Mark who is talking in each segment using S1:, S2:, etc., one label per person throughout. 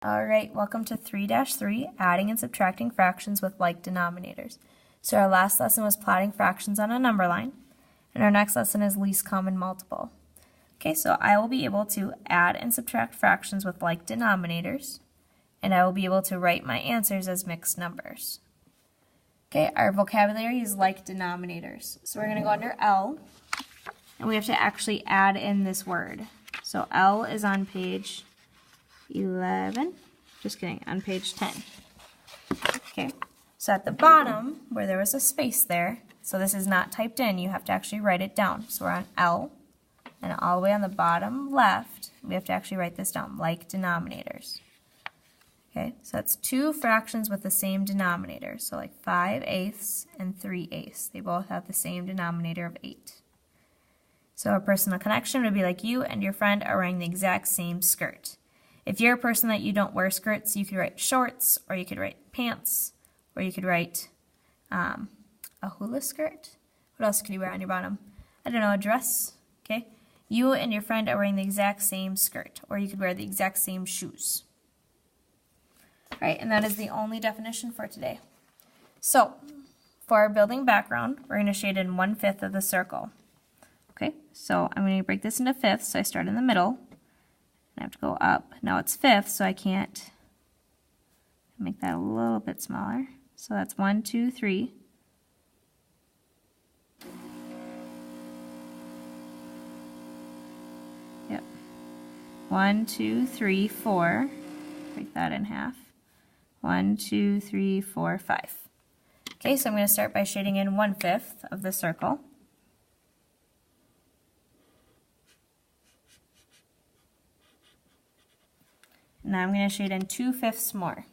S1: Alright, welcome to 3-3, adding and subtracting fractions with like denominators. So our last lesson was plotting fractions on a number line, and our next lesson is least common multiple. Okay, so I will be able to add and subtract fractions with like denominators, and I will be able to write my answers as mixed numbers. Okay, our vocabulary is like denominators. So we're going to go under L, and we have to actually add in this word. So L is on page 11, just kidding, on page 10. Okay, so at the bottom, where there was a space there, so this is not typed in, you have to actually write it down. So we're on L, and all the way on the bottom left, we have to actually write this down, like denominators. Okay, so that's two fractions with the same denominator, so like 5/8 and 3/8. They both have the same denominator of 8. So a personal connection would be like you and your friend are wearing the exact same skirt. If you're a person that you don't wear skirts, you could write shorts, or you could write pants, or you could write a hula skirt. What else could you wear on your bottom? I don't know, a dress, okay? You and your friend are wearing the exact same skirt, or you could wear the exact same shoes. All right, and that is the only definition for today. So, for our building background, we're going to shade in 1/5 of the circle. Okay, so I'm going to break this into fifths, so I start in the middle. I have to go up. Now it's fifth, so I can't make that a little bit smaller. So that's 1, 2, 3. Yep. 1, 2, 3, 4. Break that in half. 1, 2, 3, 4, 5. Okay, so I'm going to start by shading in 1/5 of the circle. Now I'm going to shade in 2/5 more.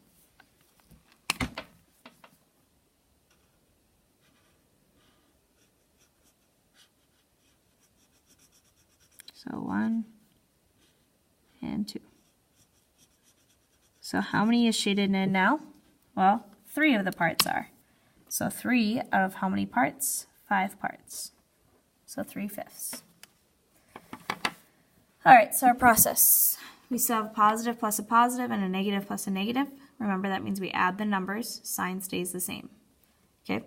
S1: So 1 and 2. So how many is shaded in now? Well, 3 of the parts are. So 3 out of how many parts? 5 parts. So 3/5. All right, so our process. We still have a positive plus a positive and a negative plus a negative. Remember, that means we add the numbers. Sign stays the same. Okay.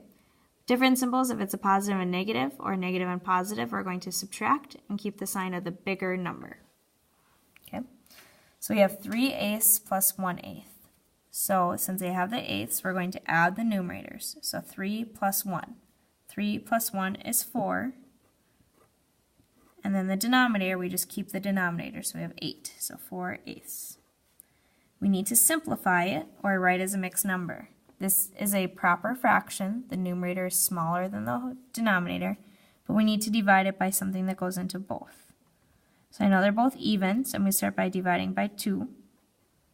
S1: Different symbols, if it's a positive and negative, or negative and positive, we're going to subtract and keep the sign of the bigger number. Okay. So we have 3/8 plus 1/8. So since they have the eighths, we're going to add the numerators. So 3 plus 1. 3 plus 1 is 4. And then the denominator, we just keep the denominator, so we have 8, so 4/8. We need to simplify it or write as a mixed number. This is a proper fraction. The numerator is smaller than the denominator, but we need to divide it by something that goes into both. So I know they're both even, so I'm going to start by dividing by 2.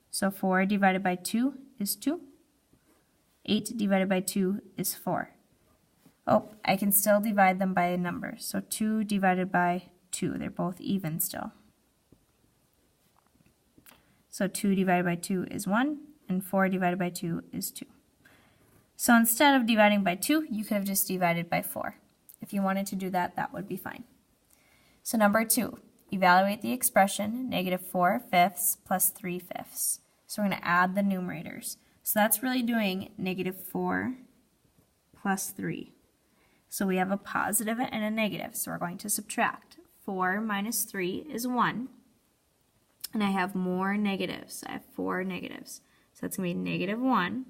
S1: So 4 divided by 2 is 2. 8 divided by 2 is 4. Oh, I can still divide them by a number. So 2 divided by 2. They're both even still. So 2 divided by 2 is 1, and 4 divided by 2 is 2. So instead of dividing by 2, you could have just divided by 4. If you wanted to do that, that would be fine. So number 2, evaluate the expression -4/5 plus 3/5. So we're going to add the numerators. So that's really doing -4 plus 3. So we have a positive and a negative, so we're going to subtract. 4 minus 3 is 1, and I have more negatives. I have 4 negatives. So that's going to be -1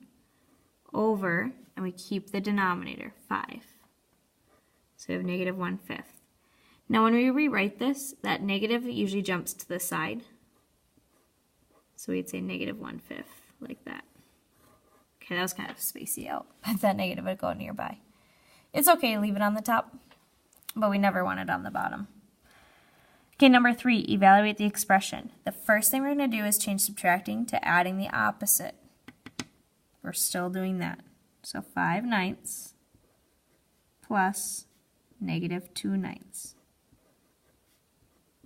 S1: over, and we keep the denominator, 5. So we have -1/5. Now when we rewrite this, that negative usually jumps to the side. So we'd say -1/5, like that. Okay, that was kind of spacey out, but that negative would go nearby. It's okay, leave it on the top, but we never want it on the bottom. Okay, number 3, evaluate the expression. The first thing we're going to do is change subtracting to adding the opposite. We're still doing that. So 5/9 plus -2/9.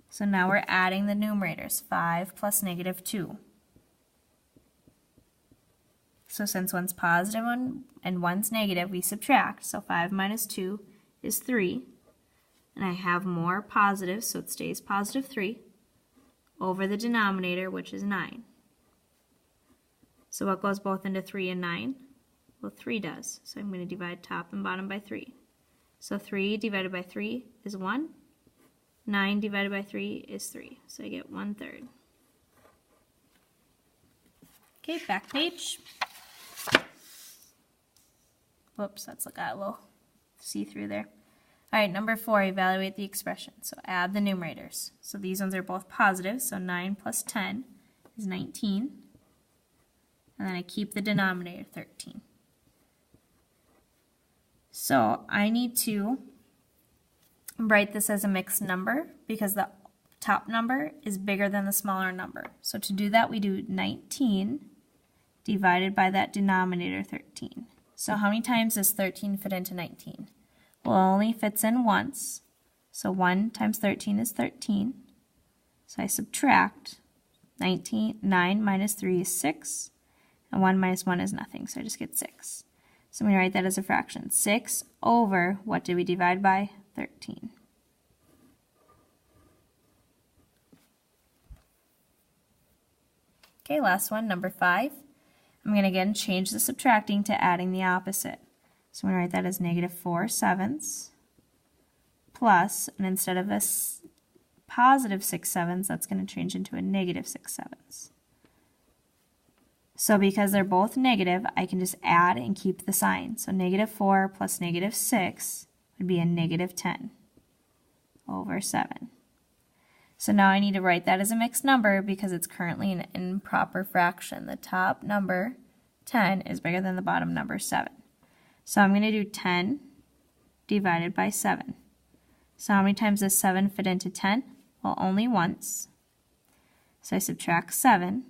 S1: So now we're adding the numerators, 5 plus -2. So since one's positive and one's negative, we subtract. So 5 minus 2 is 3. And I have more positives, so it stays +3, over the denominator, which is 9. So what goes both into 3 and 9? Well, 3 does. So I'm going to divide top and bottom by 3. So 3 divided by 3 is 1. 9 divided by 3 is 3. So I get 1/3. Okay, back page. Whoops, that's got a little see-through there. All right, number 4, evaluate the expression. So add the numerators. So these ones are both positive, so 9 plus 10 is 19. And then I keep the denominator, 13. So I need to write this as a mixed number because the top number is bigger than the smaller number. So to do that, we do 19 divided by that denominator, 13. So how many times does 13 fit into 19? Well, it only fits in once. So 1 times 13 is 13. So I subtract 9 minus 3 is 6. And 1 minus 1 is nothing, so I just get 6. So I'm going to write that as a fraction. 6 over, what did we divide by? 13. Okay, last one, number 5. I'm going to again change the subtracting to adding the opposite. So I'm going to write that as -4/7 plus, and instead of a positive 6/7, that's going to change into a -6/7. So because they're both negative, I can just add and keep the sign. So -4 plus -6 would be a -10 over 7. So now I need to write that as a mixed number because it's currently an improper fraction. The top number, 10, is bigger than the bottom number, 7. So I'm going to do 10 divided by 7. So how many times does 7 fit into 10? Well, only once. So I subtract 7,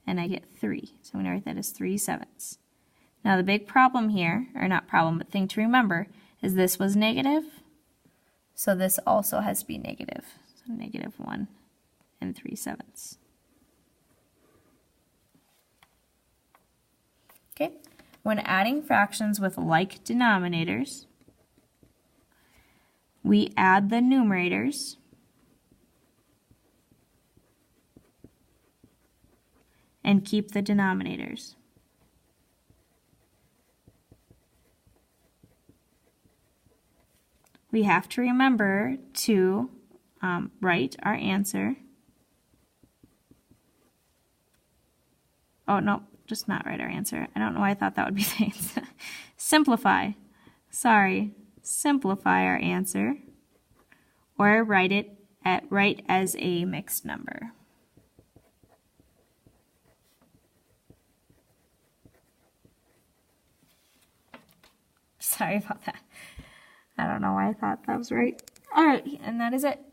S1: and I get 3. So I'm going to write that as 3/7. Now the big problem here, or not problem, but thing to remember, is this was negative. So this also has to be negative. So -1 and 3/7. Okay, when adding fractions with like denominators, we add the numerators and keep the denominators. We have to remember to write our answer. Oh, no, just not write our answer. I don't know why I thought that would be the answer. Simplify. Sorry. Simplify our answer. Or write as a mixed number. Sorry about that. I don't know why I thought that was right. All right, and that is it.